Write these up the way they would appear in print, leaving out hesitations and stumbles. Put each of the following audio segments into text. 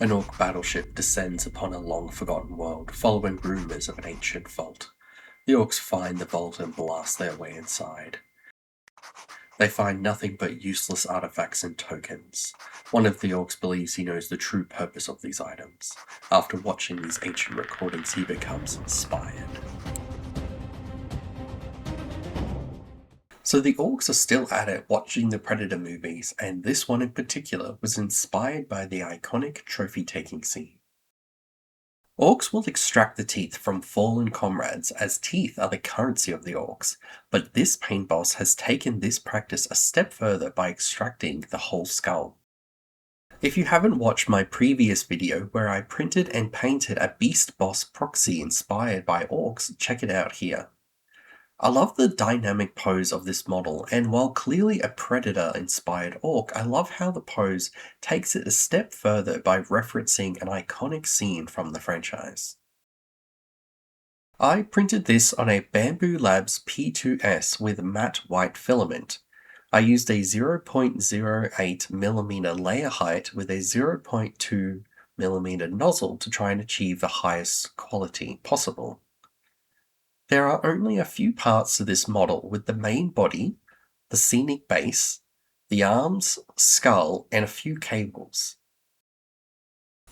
An Ork battleship descends upon a long-forgotten world, following rumours of an ancient vault. The Orks find the vault and blast their way inside. They find nothing but useless artifacts and tokens. One of the Orks believes he knows the true purpose of these items. After watching these ancient recordings, he becomes inspired. So the Orks are still at it watching the Predator movies, and this one in particular was inspired by the iconic trophy-taking scene. Orcs will extract the teeth from fallen comrades, as teeth are the currency of the orcs, but this paint boss has taken this practice a step further by extracting the whole skull. If you haven't watched my previous video where I printed and painted a beast boss proxy inspired by orcs, check it out here. I love the dynamic pose of this model, and while clearly a Predator-inspired orc, I love how the pose takes it a step further by referencing an iconic scene from the franchise. I printed this on a Bamboo Labs P2S with matte white filament. I used a 0.08mm layer height with a 0.2mm nozzle to try and achieve the highest quality possible. There are only a few parts to this model, with the main body, the scenic base, the arms, skull, and a few cables.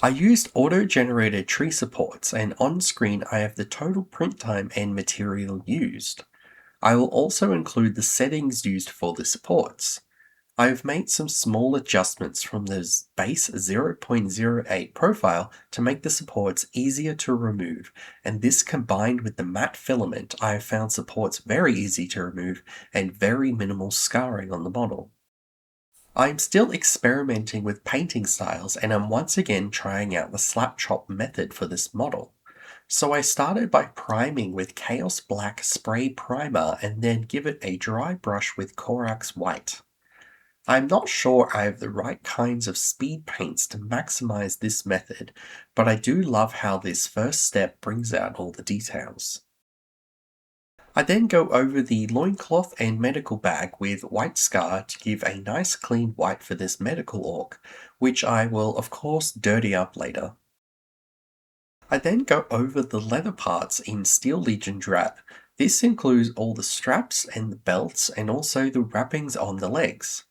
I used auto-generated tree supports, and on screen I have the total print time and material used. I will also include the settings used for the supports. I have made some small adjustments from the base 0.08 profile to make the supports easier to remove, and this combined with the matte filament, I have found supports very easy to remove and very minimal scarring on the model. I am still experimenting with painting styles, and I'm once again trying out the slap chop method for this model. So I started by priming with Chaos Black Spray Primer and then give it a dry brush with Corax White. I'm not sure I have the right kinds of speed paints to maximize this method, but I do love how this first step brings out all the details. I then go over the loincloth and medical bag with white scar to give a nice clean white for this medical orc, which I will of course dirty up later. I then go over the leather parts in Steel Legion drab. This includes all the straps and the belts and also the wrappings on the legs.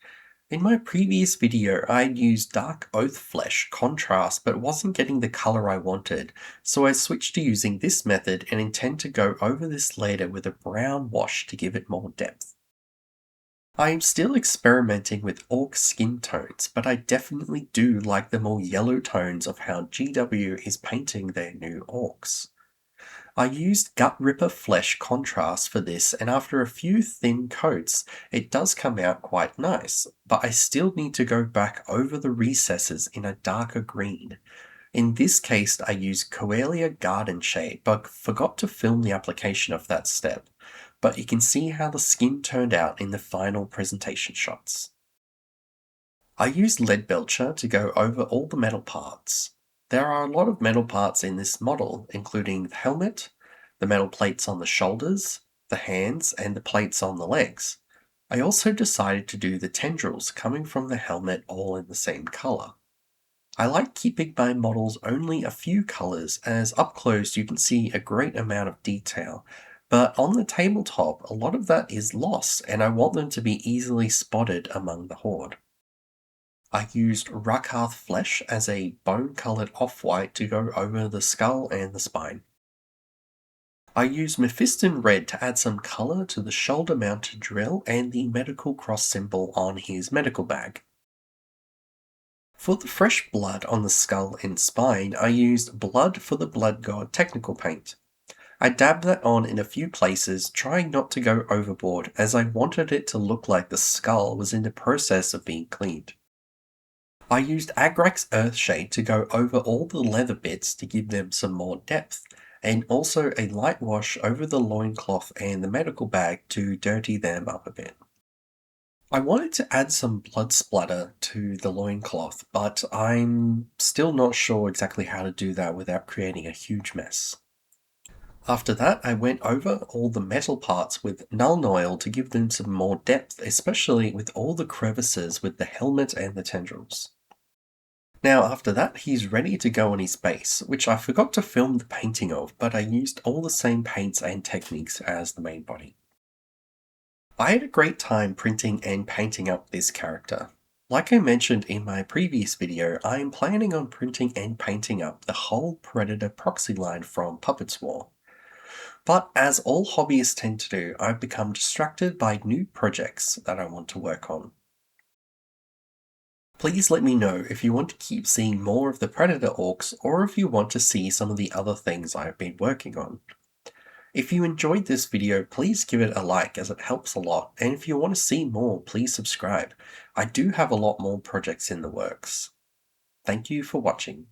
In my previous video, I had used Dark Oath Flesh contrast but wasn't getting the color I wanted, so I switched to using this method and intend to go over this later with a brown wash to give it more depth. I am still experimenting with orc skin tones, but I definitely do like the more yellow tones of how GW is painting their new orcs. I used Gut Ripper Flesh contrast for this, and after a few thin coats, it does come out quite nice, but I still need to go back over the recesses in a darker green. In this case, I used Coelia Garden Shade, but forgot to film the application of that step, but you can see how the skin turned out in the final presentation shots. I used Lead Belcher to go over all the metal parts. There are a lot of metal parts in this model, including the helmet, the metal plates on the shoulders, the hands, and the plates on the legs. I also decided to do the tendrils coming from the helmet all in the same color. I like keeping my models only a few colors, as up close you can see a great amount of detail, but on the tabletop a lot of that is lost and I want them to be easily spotted among the horde. I used Rakarth Flesh as a bone-colored off-white to go over the skull and the spine. I used Mephiston Red to add some color to the shoulder-mounted drill and the medical cross symbol on his medical bag. For the fresh blood on the skull and spine, I used Blood for the Blood God technical paint. I dabbed that on in a few places, trying not to go overboard as I wanted it to look like the skull was in the process of being cleaned. I used Agrax Earthshade to go over all the leather bits to give them some more depth, and also a light wash over the loincloth and the medical bag to dirty them up a bit. I wanted to add some blood splatter to the loincloth, but I'm still not sure exactly how to do that without creating a huge mess. After that, I went over all the metal parts with Nuln Oil to give them some more depth, especially with all the crevices with the helmet and the tendrils. Now after that, he's ready to go on his base, which I forgot to film the painting of, but I used all the same paints and techniques as the main body. I had a great time printing and painting up this character. Like I mentioned in my previous video, I am planning on printing and painting up the whole Predator proxy line from Puppets War. But as all hobbyists tend to do, I've become distracted by new projects that I want to work on. Please let me know if you want to keep seeing more of the Predator orcs or if you want to see some of the other things I've been working on. If you enjoyed this video, please give it a like as it helps a lot, and if you want to see more, please subscribe. I do have a lot more projects in the works. Thank you for watching.